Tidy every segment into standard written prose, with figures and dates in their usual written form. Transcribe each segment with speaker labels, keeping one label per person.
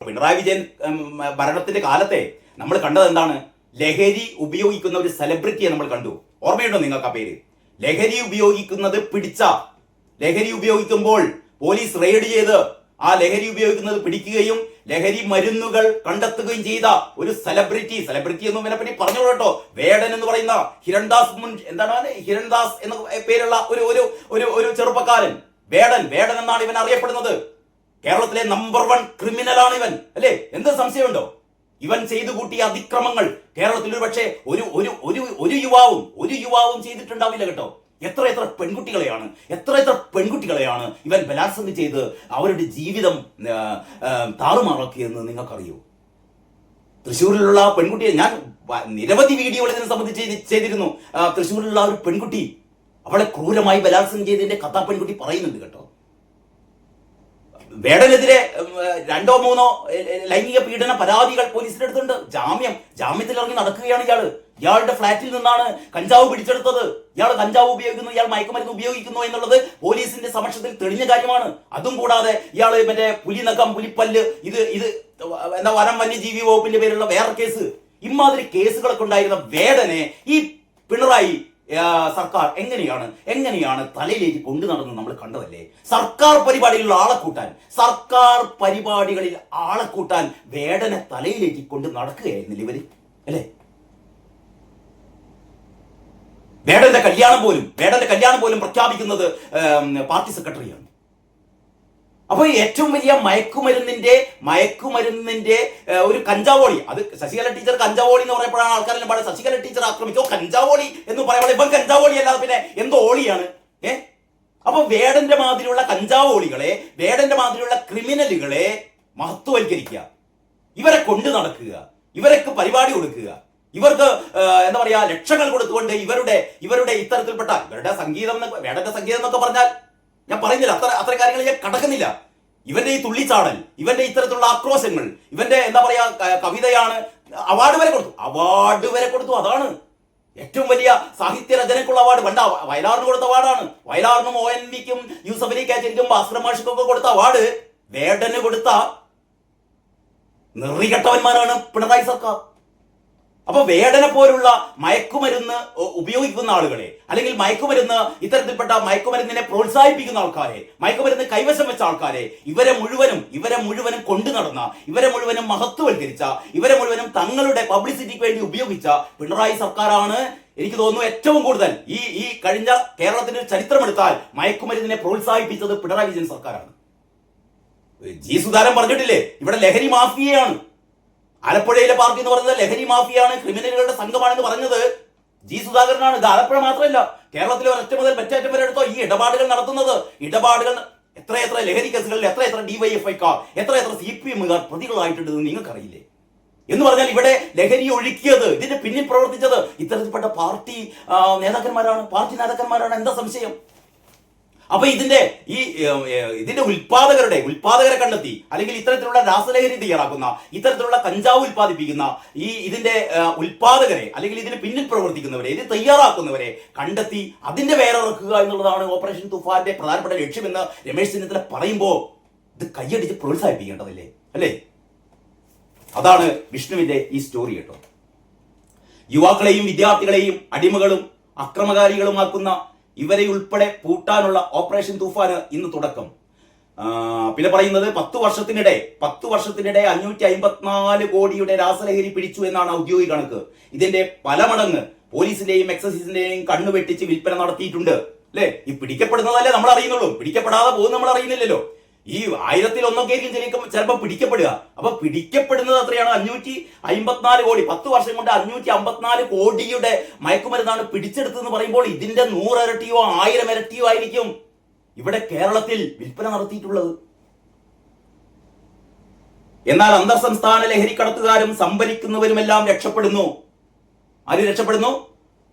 Speaker 1: പിണറായി വിജയൻ ഭരണത്തിന്റെ കാലത്തെ നമ്മൾ കണ്ടത് എന്താണ്? ലഹരി ഉപയോഗിക്കുന്ന ഒരു സെലിബ്രിറ്റിയെ നമ്മൾ കണ്ടു. ഓർമ്മയുണ്ടോ നിങ്ങൾക്ക് ആ പേര്? ലഹരി ഉപയോഗിക്കുന്നത് ലഹരി ഉപയോഗിക്കുമ്പോൾ പോലീസ് റെയ്ഡ് ചെയ്ത് ആ ലഹരി ഉപയോഗിക്കുന്നത് പിടിക്കുകയും ലഹരി മരുന്നുകൾ കണ്ടെത്തുകയും ചെയ്ത ഒരു സെലിബ്രിറ്റി എന്നും ഇതിനെപ്പറ്റി പറഞ്ഞോളൂ കേട്ടോ. വേടൻ എന്ന് പറയുന്ന ഹിരൺദാസ് എന്ന പേരുള്ള ഒരു ചെറുപ്പക്കാരൻ, വേടൻ എന്നാണ് ഇവൻ അറിയപ്പെടുന്നത്. കേരളത്തിലെ നമ്പർ 1 ക്രിമിനലാണ് ഇവൻ, അല്ലേ? എന്ത് സംശയമുണ്ടോ? ഇവൻ ചെയ്തു കൂട്ടിയ അതിക്രമങ്ങൾ കേരളത്തിൽ ഒരു പക്ഷേ ഒരു യുവാവും ചെയ്തിട്ടുണ്ടാവില്ല കേട്ടോ. എത്ര പെൺകുട്ടികളെയാണ് ഇവൻ ബലാത്സംഗം ചെയ്ത് അവരുടെ ജീവിതം താറുമാറാക്കിയെന്ന് നിങ്ങൾക്കറിയോ? തൃശ്ശൂരിലുള്ള പെൺകുട്ടിയെ ഞാൻ നിരവധി വീഡിയോകൾ ഇതിനെ സംബന്ധിച്ച് ചെയ്തിരുന്നു. തൃശ്ശൂരിലുള്ള ഒരു പെൺകുട്ടി, അവളെ ക്രൂരമായി ബലാത്സംഗം ചെയ്തതിന്റെ കഥ പെൺകുട്ടി പറയുന്നുണ്ട് കേട്ടോ. വേടനെതിരെ 2 or 3 ലൈംഗിക പീഡന പരാതികൾ പോലീസിന്റെ അടുത്തുണ്ട്. ജാമ്യത്തിൽ ഇറങ്ങി നടക്കുകയാണ് ഇയാളുടെ ഫ്ളാറ്റിൽ നിന്നാണ് കഞ്ചാവ് പിടിച്ചെടുത്തത്. ഇയാൾ കഞ്ചാവ് ഉപയോഗിക്കുന്നു, ഇയാൾ മയക്കുമരുന്ന് ഉപയോഗിക്കുന്നു എന്നുള്ളത് പോലീസിന്റെ സമക്ഷത്തിൽ തെളിഞ്ഞ കാര്യമാണ്. അതും കൂടാതെ ഇയാൾ മറ്റേ പുലിനഖം, പുലിപ്പല്ല്, ഇത് വനം വന്യജീവി വകുപ്പിന്റെ പേരുള്ള വേറെ കേസ്, ഇമാതിരി കേസുകളൊക്കെ ഉണ്ടായിരുന്ന വേടനെ ഈ പിണറായി സർക്കാർ എങ്ങനെയാണ് തലയിലേക്ക് കൊണ്ടു നടന്ന് നമ്മൾ കണ്ടതല്ലേ? സർക്കാർ പരിപാടികളിൽ ആളെ കൂട്ടാൻ വേടനെ തലയിലേക്ക് കൊണ്ട് നടക്കുകയായിരുന്നില്ല ഇവര്, അല്ലേ? വേടന്റെ കല്യാണം പോലും പ്രഖ്യാപിക്കുന്നത് പാർട്ടി സെക്രട്ടറിയാണ്. അപ്പൊ ഏറ്റവും വലിയ മയക്കുമരുന്നിന്റെ ഒരു കഞ്ചാവോളി, അത് ശശികല ടീച്ചർ കഞ്ചാവോളി എന്ന് പറയുമ്പോഴാണ് ആൾക്കാരെല്ലാം പാടെ ശശികല ടീച്ചർ ആക്രമിച്ചോ കഞ്ചാവോളി എന്ന് പറയുമ്പോൾ ഇപ്പം കഞ്ചാവോളി അല്ലാതെ പിന്നെ എന്തോ ഓളിയാണ്. അപ്പൊ വേടന്റെ മാതിരിയുള്ള കഞ്ചാവോളികളെ, വേടന്റെ മാതിരിയുള്ള ക്രിമിനലുകളെ മഹത്വവൽക്കരിക്കുക, ഇവരെ കൊണ്ടു നടക്കുക, ഇവർക്ക് പരിപാടി കൊടുക്കുക, ഇവർക്ക് എന്താ പറയാ ലക്ഷങ്ങൾ കൊടുത്തുകൊണ്ട് ഇവരുടെ ഇത്തരത്തിൽപ്പെട്ട വേടന്റെ സംഗീതം എന്നൊക്കെ പറഞ്ഞാൽ ഞാൻ പറയുന്നില്ല, അത്ര കാര്യങ്ങൾ ഞാൻ കടക്കുന്നില്ല. ഇവന്റെ ഈ തുള്ളിച്ചാടൽ, ഇവന്റെ ഇത്തരത്തിലുള്ള ആക്രോശങ്ങൾ, ഇവന്റെ എന്താ പറയാ കവിതയാണ്, അവാർഡ് വരെ കൊടുത്തു. അതാണ് ഏറ്റവും വലിയ സാഹിത്യ രചനയ്ക്കുള്ള അവാർഡ്. വയലാറിന് കൊടുത്ത അവാർഡാണ്. വയലാറിനും ONV-ക്കും യൂസഫ് അലി കാച്ചേരിക്കും ഭാസ്കര മാഷിക്കൊക്കെ കൊടുത്ത അവാർഡ് വേടന് കൊടുത്ത നെറികെട്ടവന്മാരാണ് പിണറായി സർക്കാർ. അപ്പൊ വേടനെ പോലുള്ള മയക്കുമരുന്ന് ഉപയോഗിക്കുന്ന ആളുകളെ, അല്ലെങ്കിൽ ഇത്തരത്തിൽപ്പെട്ട മയക്കുമരുന്നിനെ പ്രോത്സാഹിപ്പിക്കുന്ന ആൾക്കാരെ, മയക്കുമരുന്ന് കൈവശം വെച്ച ആൾക്കാരെ, ഇവരെ മുഴുവനും കൊണ്ടു നടന്ന, ഇവരെ മുഴുവനും മഹത്വവൽക്കരിച്ച, ഇവരെ മുഴുവനും തങ്ങളുടെ പബ്ലിസിറ്റിക്ക് വേണ്ടി ഉപയോഗിച്ച പിണറായി സർക്കാരാണ് എനിക്ക് തോന്നുന്നു ഏറ്റവും കൂടുതൽ ഈ കഴിഞ്ഞ കേരളത്തിന്റെ ചരിത്രമെടുത്താൽ മയക്കുമരുന്നിനെ പ്രോത്സാഹിപ്പിച്ചത് പിണറായി വിജയൻ സർക്കാരാണ്. ജി സുധാകരൻ പറഞ്ഞിട്ടില്ലേ, ഇവിടെ ലഹരി മാഫിയയാണ്, ആലപ്പുഴയിലെ പാർട്ടി എന്ന് പറയുന്നത് ലഹരി മാഫിയാണ്, ക്രിമിനലുകളുടെ സംഘമാണെന്ന് പറഞ്ഞത് ജി സുധാകരനാണ്. ഇത് ആലപ്പുഴ മാത്രമല്ല, കേരളത്തിലെ ഒരൊറ്റ മുതൽ മറ്റേറ്റം വരെ എടുത്തോ ഈ ഇടപാടുകൾ എത്ര ലഹരി കേസുകളിൽ എത്ര DYFIക്കാർ, എത്ര CPM-കാർ പ്രതികളായിട്ടുണ്ടെന്ന് നിങ്ങൾക്കറിയില്ലേ? എന്ന് പറഞ്ഞാൽ ഇവിടെ ലഹരി ഒഴുക്കിയത്, ഇതിന്റെ പിന്നിൽ പ്രവർത്തിച്ചത് ഇത്തരത്തിൽപ്പെട്ട പാർട്ടി നേതാക്കന്മാരാണ്. എന്താ സംശയം? അപ്പൊ ഇതിന്റെ ഉൽപാദകരെ കണ്ടെത്തി, അല്ലെങ്കിൽ ഇത്തരത്തിലുള്ള രാസലഹരി തയ്യാറാക്കുന്ന, ഇത്തരത്തിലുള്ള കഞ്ചാവ് ഉൽപ്പാദിപ്പിക്കുന്ന ഇതിന്റെ ഉൽപാദകരെ, അല്ലെങ്കിൽ ഇതിന് പിന്നിൽ പ്രവർത്തിക്കുന്നവരെ, ഇത് തയ്യാറാക്കുന്നവരെ കണ്ടെത്തി അതിന്റെ വേറിറക്കുക എന്നുള്ളതാണ് ഓപ്പറേഷൻ തുഫാന്റെ പ്രധാനപ്പെട്ട ലക്ഷ്യമെന്ന് രമേശ് ചെന്നിത്തല പറയുമ്പോ ഇത് കൈയടിച്ച് പ്രോത്സാഹിപ്പിക്കേണ്ടതല്ലേ, അല്ലേ? അതാണ് വിഷ്ണുവിന്റെ ഈ സ്റ്റോറി കേട്ടോ. യുവാക്കളെയും വിദ്യാർത്ഥികളെയും അടിമകളും അക്രമകാരികളുമാക്കുന്ന ഇവരെ ഉൾപ്പെടെ പൂട്ടാനുള്ള ഓപ്പറേഷൻ തൂഫാന് ഇന്ന് തുടക്കം. പിന്നെ പറയുന്നത് 10 വർഷത്തിനിടെ 554 കോടിയുടെ രാസലഹരി പിടിച്ചു എന്നാണ് ഔദ്യോഗിക കണക്ക്. ഇതിന്റെ പല മടങ്ങ് പോലീസിന്റെയും എക്സൈസിന്റെയും കണ്ണു വെട്ടിച്ച് വിൽപ്പന നടത്തിയിട്ടുണ്ട്, അല്ലെ? ഈ പിടിക്കപ്പെടുന്നതല്ലേ നമ്മൾ അറിയുന്നുള്ളൂ, പിടിക്കപ്പെടാതെ പോകുന്നത് നമ്മൾ അറിയുന്നില്ലല്ലോ. ഈ 1000-1 ചിലപ്പോൾ പിടിക്കപ്പെടുക. അപ്പൊ പിടിക്കപ്പെടുന്നത് എത്രയാണ്? 554 കോടി. 10 വർഷം കൊണ്ട് 554 കോടിയുടെ മയക്കുമരുന്നാണ് പിടിച്ചെടുത്തെന്ന് പറയുമ്പോൾ ഇതിന്റെ 100 ഇരട്ടിയോ 1000 ഇരട്ടിയോ ആയിരിക്കും ഇവിടെ കേരളത്തിൽ വിൽപ്പന നടത്തിയിട്ടുള്ളത്. എന്നാൽ അന്തർ സംസ്ഥാന ലഹരി കടത്തുകാരും സംഭരിക്കുന്നവരുമെല്ലാം രക്ഷപ്പെടുന്നു. ആര് രക്ഷപ്പെടുന്നു?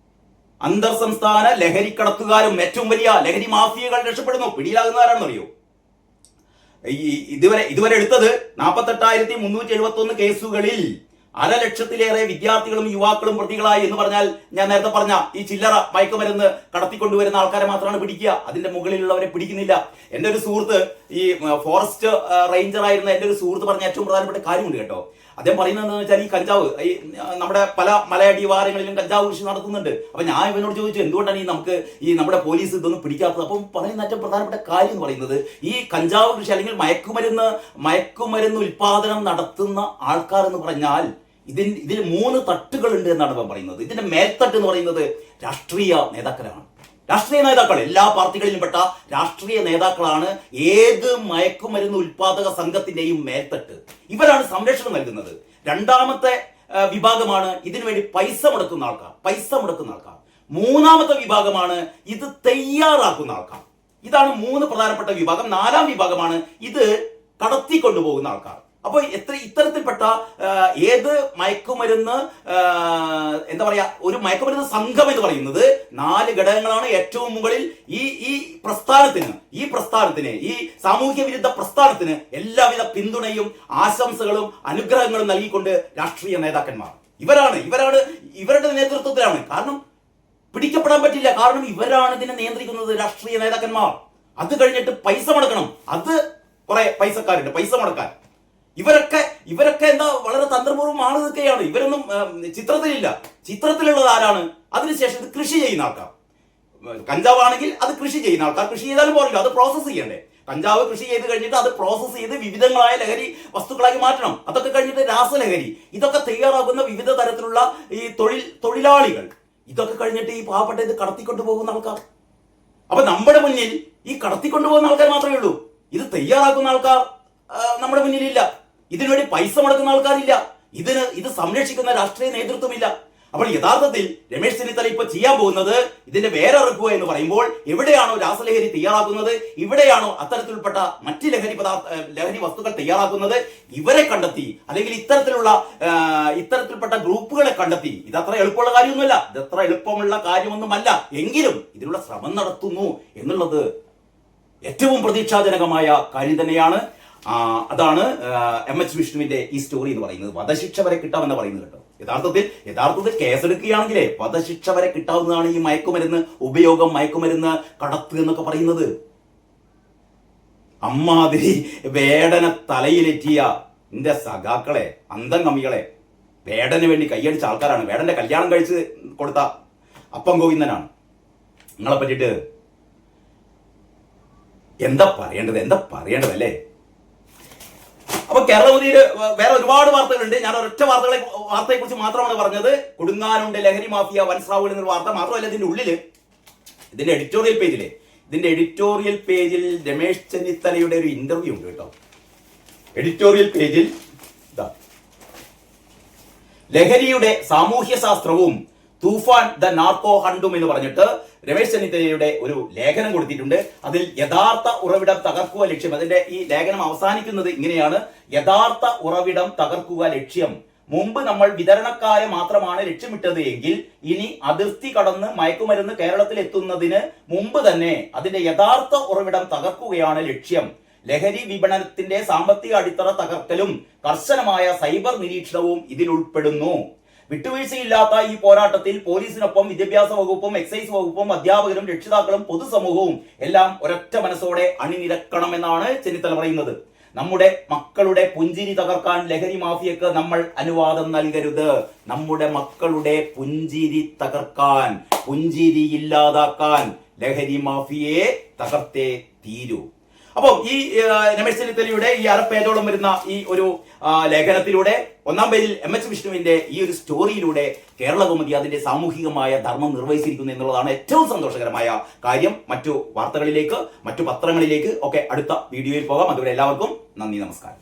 Speaker 1: അന്തർ സംസ്ഥാന ലഹരി കടത്തുകാരും, ഏറ്റവും വലിയ ലഹരി മാഫിയകൾ രക്ഷപ്പെടുന്നു. പിടിയിലാകുന്നവരാണെന്നറിയോ? ഇതുവരെ എടുത്തത് 48,371 കേസുകളിൽ 1,00,000-ലേറെ വിദ്യാർത്ഥികളും യുവാക്കളും പ്രതികളായി എന്ന് പറഞ്ഞാൽ ഞാൻ നേരത്തെ പറഞ്ഞ ഈ ചില്ലറ മയക്കുമരുന്ന് കടത്തിക്കൊണ്ടുവരുന്ന ആൾക്കാരെ മാത്രമാണ് പിടിക്കുക, അതിന്റെ മുകളിലുള്ളവരെ പിടിക്കുന്നില്ല. എൻ്റെ ഒരു സുഹൃത്ത്, ഈ ഫോറസ്റ്റ് റേഞ്ചർ ആയിരുന്ന എൻ്റെ ഒരു സുഹൃത്ത് പറഞ്ഞ ഏറ്റവും പ്രധാനപ്പെട്ട കാര്യമുണ്ട് കേട്ടോ. അദ്ദേഹം പറയുന്നത് എന്താണെന്ന് വെച്ചാൽ ഈ കഞ്ചാവ് ഈ നമ്മുടെ പല മലയടിവാരങ്ങളിലും കഞ്ചാവ് കൃഷി നടത്തുന്നുണ്ട്. അപ്പൊ ഞാൻ ഇവനോട് ചോദിച്ചു എന്തുകൊണ്ടാണ് നമുക്ക് ഈ നമ്മുടെ പോലീസ് ഇതൊന്നും പിടിക്കാത്തത്. അപ്പം പറയുന്ന ഏറ്റവും പ്രധാനപ്പെട്ട കാര്യം എന്ന് പറയുന്നത് ഈ കഞ്ചാവ് കൃഷി അല്ലെങ്കിൽ മയക്കുമരുന്ന് ഉൽപാദനം നടത്തുന്ന ആൾക്കാർ എന്ന് പറഞ്ഞാൽ ഇതിൽ 3 തട്ടുകളുണ്ട് എന്നാണ് ഇവൻ പറയുന്നത്. ഇതിന്റെ മേൽത്തട്ട് എന്ന് പറയുന്നത് രാഷ്ട്രീയ നേതാക്കളാണ്. രാഷ്ട്രീയ നേതാക്കൾ, എല്ലാ പാർട്ടികളിലും പെട്ട രാഷ്ട്രീയ നേതാക്കളാണ് ഏത് മയക്കുമരുന്ന് ഉൽപാദക സംഘത്തിന്റെയും മേൽത്തട്ട്. ഇവരാണ് സംരക്ഷണം നൽകുന്നത്. രണ്ടാമത്തെ വിഭാഗമാണ് ഇതിനുവേണ്ടി പൈസ മുടക്കുന്ന ആൾക്കാർ. മൂന്നാമത്തെ വിഭാഗമാണ് ഇത് തയ്യാറാക്കുന്ന ആൾക്കാർ. ഇതാണ് 3 പ്രധാനപ്പെട്ട വിഭാഗം. 4ാം വിഭാഗമാണ് ഇത് കടത്തിക്കൊണ്ടുപോകുന്ന ആൾക്കാർ. അപ്പോൾ ഇത്തരത്തിൽപ്പെട്ട ഏത് മയക്കുമരുന്ന് എന്താ പറയാ, ഒരു മയക്കുമരുന്ന് സംഘം എന്ന് പറയുന്നത് 4 ഘടകങ്ങളാണ്. ഏറ്റവും മുകളിൽ ഈ പ്രസ്ഥാനത്തിന് ഈ സാമൂഹ്യ വിരുദ്ധ പ്രസ്ഥാനത്തിന് എല്ലാവിധ പിന്തുണയും ആശംസകളും അനുഗ്രഹങ്ങളും നൽകിക്കൊണ്ട് രാഷ്ട്രീയ നേതാക്കന്മാർ ഇവരുടെ നേതൃത്വത്തിലാണ്. കാരണം പിടിക്കപ്പെടാൻ പറ്റില്ല, കാരണം ഇവരാണ് ഇതിനെ നിയന്ത്രിക്കുന്നത്, രാഷ്ട്രീയ നേതാക്കന്മാർ. അത് കഴിഞ്ഞിട്ട് പൈസ മുടക്കണം, അത് കുറെ പൈസക്കാരുണ്ട്, പൈസ മുടക്കാൻ. ഇവരൊക്കെ എന്താ വളരെ തന്ത്രപൂർവ്വം ആള് നിൽക്കുകയാണ്. ഇവരൊന്നും ചിത്രത്തിലുള്ളത് ആരാണ്? അതിനുശേഷം ഇത് കൃഷി ചെയ്യുന്ന ആൾക്കാർ. കഞ്ചാവാണെങ്കിൽ അത് കൃഷി ചെയ്യുന്ന ആൾക്കാർ. കൃഷി ചെയ്താലും പോരല്ലോ, അത് പ്രോസസ് ചെയ്യണ്ടേ. കഞ്ചാവ് കൃഷി ചെയ്ത് കഴിഞ്ഞിട്ട് അത് പ്രോസസ് ചെയ്ത് വിവിധങ്ങളായ ലഹരി വസ്തുക്കളാക്കി മാറ്റണം. അതൊക്കെ കഴിഞ്ഞിട്ട് രാസലഹരി, ഇതൊക്കെ തയ്യാറാക്കുന്ന വിവിധ തരത്തിലുള്ള ഈ തൊഴിലാളികൾ, ഇതൊക്കെ കഴിഞ്ഞിട്ട് ഈ പാവപ്പെട്ട ഇത് കടത്തിക്കൊണ്ടു പോകുന്ന ആൾക്കാർ. അപ്പൊ നമ്മുടെ മുന്നിൽ ഈ കടത്തിക്കൊണ്ടുപോകുന്ന ആൾക്കാർ മാത്രമേ ഉള്ളൂ. ഇത് തയ്യാറാക്കുന്ന ആൾക്കാർ നമ്മുടെ മുന്നിലില്ല. ഇതിനുവേണ്ടി പൈസ മുടക്കുന്ന ആൾക്കാരില്ല. ഇത് സംരക്ഷിക്കുന്ന രാഷ്ട്രീയ നേതൃത്വമില്ല. അപ്പോൾ യഥാർത്ഥത്തിൽ രമേശ് ചെന്നിത്തല ഇപ്പൊ ചെയ്യാൻ പോകുന്നത് ഇതിന്റെ വേറിറക്കുക എന്ന് പറയുമ്പോൾ, എവിടെയാണോ രാസലഹരി തയ്യാറാക്കുന്നത്, ഇവിടെയാണോ അത്തരത്തിൽപ്പെട്ട മറ്റ് ലഹരി വസ്തുക്കൾ തയ്യാറാക്കുന്നത്, ഇവരെ കണ്ടെത്തി അല്ലെങ്കിൽ ഇത്തരത്തിൽപ്പെട്ട ഗ്രൂപ്പുകളെ കണ്ടെത്തി. ഇതത്ര എളുപ്പമുള്ള കാര്യമൊന്നുമല്ല, ഇതത്ര എളുപ്പമുള്ള കാര്യമൊന്നുമല്ല. എങ്കിലും ഇതിനുള്ള ശ്രമം നടത്തുന്നു എന്നുള്ളത് ഏറ്റവും പ്രതീക്ഷാജനകമായ കാര്യം തന്നെയാണ്. അതാണ് MH വിഷ്ണുവിന്റെ ഈ സ്റ്റോറി എന്ന് പറയുന്നത്. വധശിക്ഷ വരെ കിട്ടാമെന്ന് പറയുന്നത് കേട്ടോ. യഥാർത്ഥത്തിൽ കേസെടുക്കുകയാണെങ്കിലേ വധശിക്ഷ വരെ കിട്ടാവുന്നതാണ് ഈ മയക്കുമരുന്ന് ഉപയോഗം, മയക്കുമരുന്ന് കടത്ത് എന്നൊക്കെ പറയുന്നത്. അമ്മാതിരി വേടനെ തലയിലെറ്റിയ എന്റെ സഖാക്കളെ, അന്തം കമ്മികളെ, വേടന് വേണ്ടി കൈയടിച്ച ആൾക്കാരാണ്. വേടന്റെ കല്യാണം കഴിച്ച് കൊടുത്ത അപ്പം ഗോവിന്ദനാണ്. നിങ്ങളെ പറ്റിയിട്ട് എന്താ പറയേണ്ടത് അല്ലേ? അപ്പൊ കേരളമുതിയില് വേറെ ഒരുപാട് വാർത്തകളുണ്ട്. ഞാൻ ഒരൊറ്റ വാർത്തയെ കുറിച്ച് മാത്രമാണ് പറഞ്ഞത്. കൊടുങ്ങാനുണ്ട് ലഹരി മാഫിയ വൻസ്രാവുകൾ എന്നൊരു വാർത്ത മാത്രമല്ല, ഇതിന്റെ എഡിറ്റോറിയൽ പേജിൽ രമേശ് ചെന്നിത്തലയുടെ ഒരു ഇന്റർവ്യൂ ഉണ്ട് കേട്ടോ. എഡിറ്റോറിയൽ പേജിൽ ലഹരിയുടെ സാമൂഹ്യ ശാസ്ത്രവും തൂഫാൻ ദ നാർക്കോ ഹണ്ടും എന്ന് പറഞ്ഞിട്ട് രമേശ് ചെന്നിത്തലയുടെ ഒരു ലേഖനം കൊടുത്തിട്ടുണ്ട്. അതിൽ യഥാർത്ഥ ഉറവിടം തകർക്കുക ലക്ഷ്യം. അതിന്റെ ഈ ലേഖനം അവസാനിക്കുന്നത് ഇങ്ങനെയാണ്: യഥാർത്ഥ ഉറവിടം തകർക്കുക ലക്ഷ്യം. മുമ്പ് നമ്മൾ വിതരണക്കാരെ മാത്രമാണ് ലക്ഷ്യമിട്ടത് എങ്കിൽ ഇനി അതിർത്തി കടന്ന് മയക്കുമരുന്ന് കേരളത്തിൽ എത്തുന്നതിന് മുമ്പ് തന്നെ അതിന്റെ യഥാർത്ഥ ഉറവിടം തകർക്കുകയാണ് ലക്ഷ്യം. ലഹരി വിപണനത്തിന്റെ സാമ്പത്തിക അടിത്തറ തകർക്കലും കർശനമായ സൈബർ നിരീക്ഷണവും ഇതിൽ ഉൾപ്പെടുന്നു. വിട്ടുവീഴ്ചയില്ലാത്ത ഈ പോരാട്ടത്തിൽ പോലീസിനൊപ്പം വിദ്യാഭ്യാസ വകുപ്പും എക്സൈസ് വകുപ്പും അധ്യാപകരും രക്ഷിതാക്കളും പൊതുസമൂഹവും എല്ലാം ഒരൊറ്റ മനസ്സോടെ അണിനിരക്കണമെന്നാണ് ചെന്നിത്തല പറയുന്നത്. നമ്മുടെ മക്കളുടെ പുഞ്ചിരി തകർക്കാൻ ലഹരി മാഫിയക്ക് നമ്മൾ അനുവാദം നൽകരുത്. നമ്മുടെ മക്കളുടെ പുഞ്ചിരി തകർക്കാൻ, പുഞ്ചിരി ഇല്ലാതാക്കാൻ ലഹരി മാഫിയയെ തകർത്തേ തീരൂ. അപ്പോൾ ഈ രമേശ് ചെന്നിത്തലയുടെ ഈ 1/2 പേജോളം വരുന്ന ഈ ഒരു ലേഖനത്തിലൂടെ 1-ാം പേജിൽ MH വിഷ്ണുവിന്റെ ഈ ഒരു സ്റ്റോറിയിലൂടെ കേരളകൗമുദി അതിന്റെ സാമൂഹികമായ ധർമ്മം നിർവഹിച്ചിരിക്കുന്നു എന്നുള്ളതാണ് ഏറ്റവും സന്തോഷകരമായ കാര്യം. മറ്റു വാർത്തകളിലേക്ക്, മറ്റു പത്രങ്ങളിലേക്ക് ഒക്കെ അടുത്ത വീഡിയോയിൽ പോകാം. അതുവരെ എല്ലാവർക്കും നന്ദി, നമസ്കാരം.